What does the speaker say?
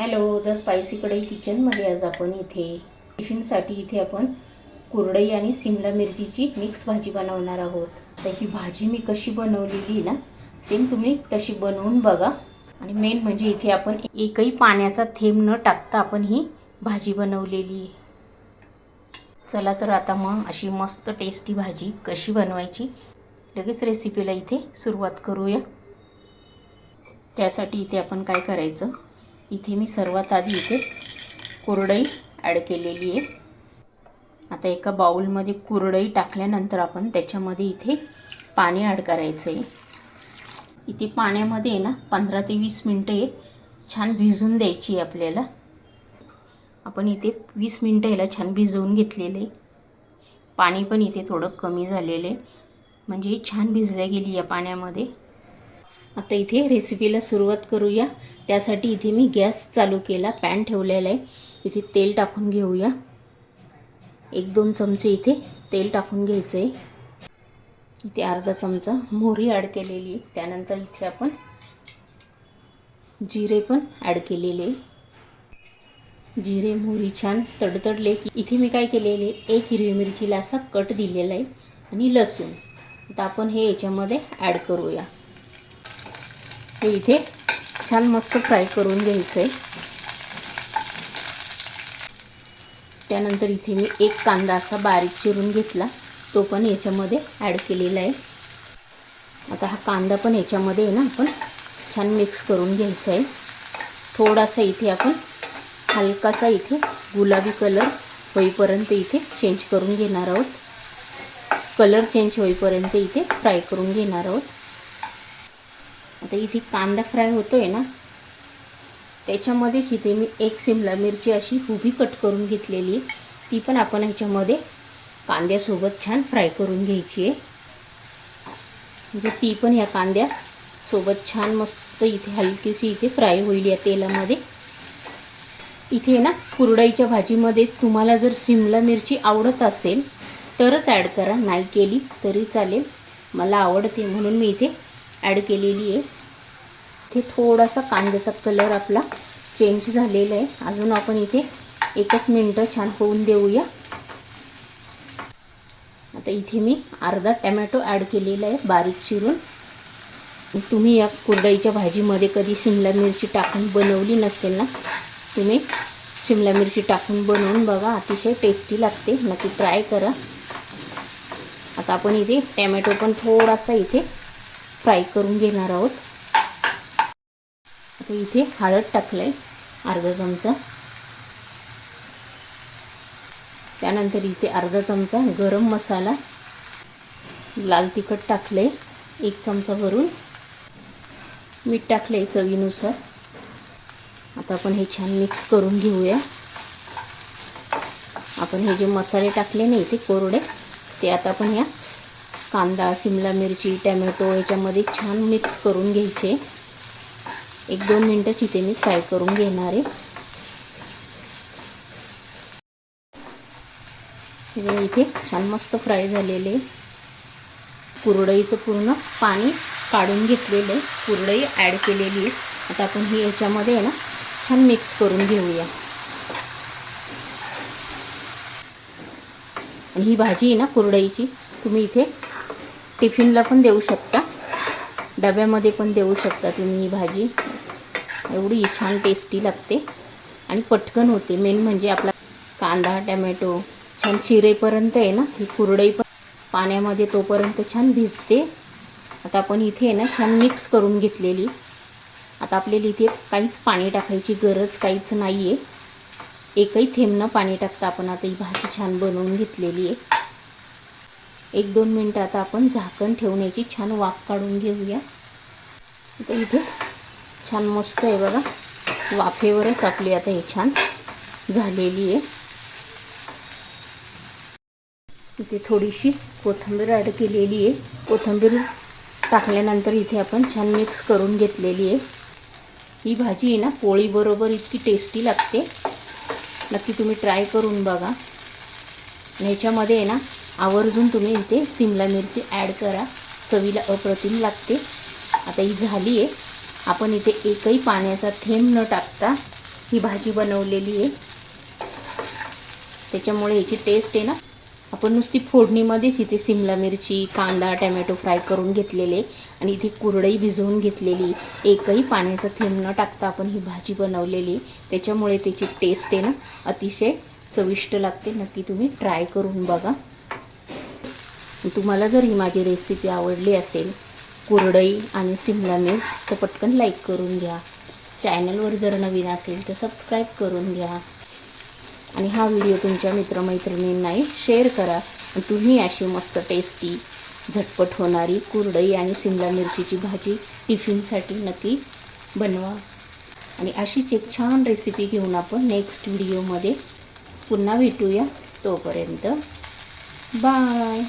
Hello, the spicy कढई किचनमध्ये आज आपण टिफिनसाठी आपण कुरडई आणि सिमला मिरचीची मिक्स भाजी बनवणार आहोत. तर ही भाजी मी कशी बनवलेली ना, सेम तुम्ही तशी बनवून बघा. आणि मेन म्हणजे इथे आपण एकही पाण्याचा थेंब न टाकता आपण ही भाजी बनवलेली आहे. चला तर आता मग अशी मस्त टेस्टी भाजी कशी बनवायची लगेच रेसिपीला इथे सुरुवात करूया. त्यासाठी इथे आपण काय करायचं, इथे मी सर्वात आधी इथे कुरडई ॲड केलेली आहे. आता एका बाउलमध्ये कुरडई टाकल्यानंतर आपण त्याच्यामध्ये इथे पाणी ॲड करायचं आहे. इथे पाण्यामध्ये ना 15 ते 20 मिनटं छान भिजून द्यायची आहे आपल्याला. आपण इथे 20 मिनटं याला छान भिजवून घेतलेले. पाणी पण इथे थोडं कमी झालेलं आहे, म्हणजे छान भिजल्या गेली या पाण्यामध्ये. आता इथे रेसिपीला सुरुवात करूया. त्यासाठी इथे मी गॅस चालू केला, पॅन ठेवलेला आहे. इथे तेल टाकून घेऊया. 1-2 चमचे इथे तेल टाकून घ्यायचं आहे. इथे अर्धा चमचा मोहरी ॲड केलेली आहे. त्यानंतर इथे आपण जिरे पण ॲड केलेले. जिरे मोहरी छान तडतडले की इथे मी काय केलेले, 1 हिरवी मिरचीला असा कट दिलेला आहे आणि लसूण. आता आपण हे याच्यामध्ये ॲड करूया. हे इथे छान मस्त फ्राय करून घ्यायचं आहे. त्यानंतर इथे मी 1 कांदा असा बारीक चिरून घेतला, तो पण याच्यामध्ये ॲड केलेला आहे. आता हा कांदा पण याच्यामध्ये आहे ना आपण छान मिक्स करून घ्यायचा आहे. थोडासा इथे आपण हलकासा इथे गुलाबी कलर होईपर्यंत इथे चेंज करून घेणार आहोत. कलर चेंज होईपर्यंत इथे फ्राय करून घेणार आहोत. आता इथे कांदा फ्राय होतो आहे ना, त्याच्यामध्येच इथे मी 1 सिमला मिरची अशी उभी कट करून घेतलेली आहे. ती पण आपण ह्याच्यामध्ये कांद्यासोबत छान फ्राय करून घ्यायची आहे. म्हणजे ती पण ह्या कांद्यासोबत छान मस्त इथे हलकीशी इथे फ्राय होईल या तेलामध्ये. इथे ना कुरडईच्या भाजीमध्ये तुम्हाला जर सिमला मिरची आवडत असेल तरच ॲड करा, नाही केली तरी चालेल. मला आवडते म्हणून मी इथे ॲड केलेली आहे. इथे थोडासा कांद्याचा कलर आपला चेंज झालेला आहे. अजून आपण इथे 1 मिनिट छान होऊन देऊया. आता इथे मी अर्धा टमॅटो ॲड केलेला आहे बारीक चिरून. तुम्ही या कुरडईच्या भाजीमध्ये कधी शिमला मिरची टाकून बनवली नसेल ना, तुम्ही शिमला मिरची टाकून बनवून बघा, अतिशय टेस्टी लागते. नक्की ट्राय करा. आता आपण इथे टमॅटो पण थोडासा इथे फ्राय करून घेणार आहोत. आता इथे हळद टाकलं आहे अर्धा चमचा. त्यानंतर इथे अर्धा चमचा गरम मसाला, लाल तिखट टाकले 1 चमचा भरून, मीठ टाकले चवीनुसार. आता आपण हे छान मिक्स करून घेऊया. आपण हे जे मसाले टाकले नाही इथे कोरडे, ते आता आपण ह्या कांदा, सिमला मिरची, टमॅटो याच्यामध्ये छान मिक्स करून घ्यायचे. 1-2 मिनटं इथे मी फ्राय करून घेणार आहे. हे इथे छान मस्त फ्राय झालेले. कुरडईचं पूर्ण पाणी काढून घेतलेलं आहे, कुरडई ॲड केलेली आहे. आता आपण ही याच्यामध्ये आहे ना छान मिक्स करून घेऊया. आणि ही भाजी आहे ना कुरडईची, तुम्ही इथे टिफिनला पण देऊ शकता, डब्यामध्ये पण देऊ शकता तुम्ही. ही भाजी एवढी छान टेस्टी लागते आणि पटकन होते. मेन म्हणजे आपला कांदा टमॅटो छान चिरेपर्यंत आहे ना, ही कुरडई पण पाण्यामध्ये तोपर्यंत छान भिजते. आता आपण इथे आहे ना छान मिक्स करून घेतलेली. आता आपल्याला इथे काहीच पाणी टाकायची गरज काहीच नाही आहे. एकही थेंब न पाणी टाकता आपण आता ही भाजी छान बनवून घेतलेली आहे. 1-2 मिनटं आता आपण झाकण ठेवण्याची छान वाफ काढून घेऊया. आता इथे छान मस्त आहे बघा, वाफेवरच आपली आता हे छान झालेली आहे. इथे थोडीशी कोथिंबीर ॲड केलेली आहे. कोथिंबीर टाकल्यानंतर इथे आपण छान मिक्स करून घेतलेली आहे. ही भाजी आहे ना पोळीबरोबर इतकी टेस्टी लागते. नक्की तुम्ही ट्राय करून बघा. ह्याच्यामध्ये आहे ना आवर्जून तुम्ही इथे सिमला मिरची ॲड करा, चवीला अप्रतिम लागते. आता ही झाली आहे. आपण इथे एकही पाण्याचा थेंब न टाकता ही भाजी बनवलेली आहे, त्याच्यामुळे याची टेस्ट आहे ना, आपण नुसती फोडणीमध्येच इथे सिमला मिरची, कांदा, टमॅटो फ्राय करून घेतलेले आणि इथे कुरडई भिजवून घेतलेली, एकही पाण्याचा थेंब न टाकता आपण ही भाजी बनवलेली, त्याच्यामुळे त्याची टेस्ट आहे ना अतिशय चविष्ट लागते. नक्की तुम्ही ट्राय करून बघा. तुम्हाला जर ही माझी रेसिपी आवडली असेल, कुरडई आणि सिमला मिर्च, तर पटकन लाईक करून घ्या. चॅनलवर जर नवीन असेल तर सबस्क्राईब करून घ्या आणि हा व्हिडिओ तुमच्या मित्रमैत्रिणींनाही शेअर करा. तुम्ही अशी मस्त टेस्टी झटपट होणारी कुरडई आणि सिमला मिरचीची भाजी टिफिनसाठी नक्की बनवा. आणि अशीच एक छान रेसिपी घेऊन आपण नेक्स्ट व्हिडिओमध्ये पुन्हा भेटूया. तोपर्यंत बाय.